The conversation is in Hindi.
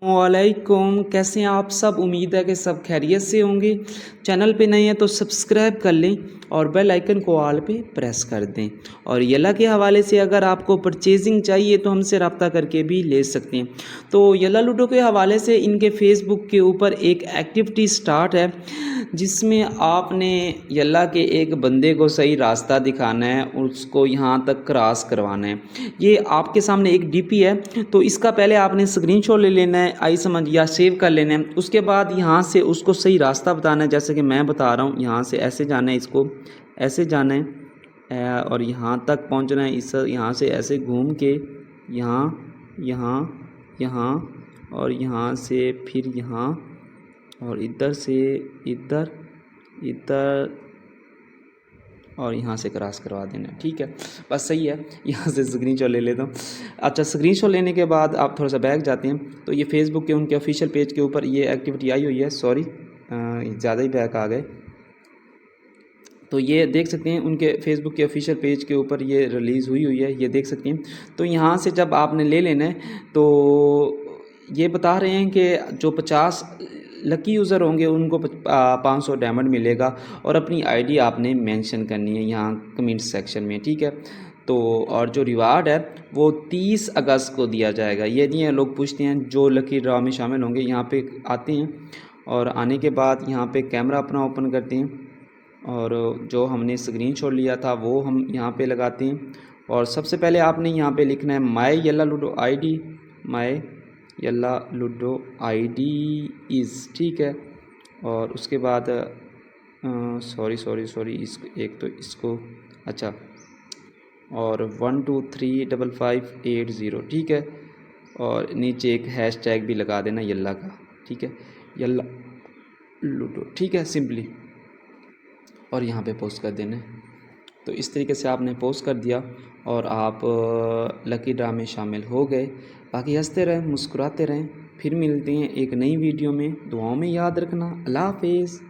वालेकुम, कैसे हैं आप सब। उम्मीद है कि सब खैरियत से होंगे। चैनल पे नए हैं तो सब्सक्राइब कर लें और बेल आइकन को ऑल पे प्रेस कर दें। और यल्ला के हवाले से अगर आपको परचेजिंग चाहिए तो हमसे रब्ता करके भी ले सकते हैं। तो यल्ला लूडो के हवाले से इनके फेसबुक के ऊपर एक एक्टिविटी स्टार्ट है जिसमें आपने यल्ला के एक बंदे को सही रास्ता दिखाना है, उसको यहाँ तक क्रॉस करवाना है। ये आपके सामने एक डीपी है, तो इसका पहले आपने स्क्रीनशॉट ले लेना है, आई समझ, या सेव कर लेना है। उसके बाद यहाँ से उसको सही रास्ता बताना है, जैसे कि मैं बता रहा हूँ। यहाँ से ऐसे जाना है, इसको ऐसे जाना है और यहाँ तक पहुँचना है। इस यहाँ से ऐसे घूम के यहाँ यहाँ यहाँ और यहाँ से फिर यहाँ और इधर से इधर इधर और यहाँ से क्रॉस करवा देना। ठीक है, बस सही है। यहाँ से स्क्रीनशॉट ले लेता हूँ। अच्छा, स्क्रीनशॉट लेने के बाद आप थोड़ा सा बैक जाते हैं तो ये फेसबुक के उनके ऑफिशियल पेज के ऊपर ये एक्टिविटी आई हुई है। सॉरी, ज़्यादा ही बैक आ गए। तो ये देख सकते हैं उनके फेसबुक के ऑफिशियल पेज के ऊपर ये रिलीज़ हुई है, ये देख सकते हैं। तो यहाँ से जब आपने ले लेना है तो ये बता रहे हैं कि जो 50 लकी यूज़र होंगे उनको 500 डायमंड मिलेगा और अपनी आईडी आपने मेंशन करनी है यहाँ कमेंट सेक्शन में। ठीक है, तो और जो रिवार्ड है वो 30 अगस्त को दिया जाएगा। ये नहीं है, लोग पूछते हैं जो लकी ड्रा में शामिल होंगे यहाँ पे आते हैं और आने के बाद यहाँ पे कैमरा अपना ओपन करते हैं और जो हमने स्क्रीनशॉट लिया था वो हम यहाँ पे लगाते हैं। और सबसे पहले आपने यहाँ पे लिखना है my Yalla ludo ID, my Yalla ludo ID is. ठीक है, और उसके बाद सॉरी एक तो इसको, अच्छा, और 12355580। ठीक है, और नीचे एक हैशटैग भी लगा देना यल्ला का। ठीक है, यल्ला लूडो। ठीक है, सिंपली, और यहाँ पे पोस्ट कर देना है। तो इस तरीके से आपने पोस्ट कर दिया और आप लकी ड्रा में शामिल हो गए। बाकी हंसते रहें, मुस्कुराते रहें। फिर मिलते हैं एक नई वीडियो में। दुआओं में याद रखना। अल्लाह हाफिज़।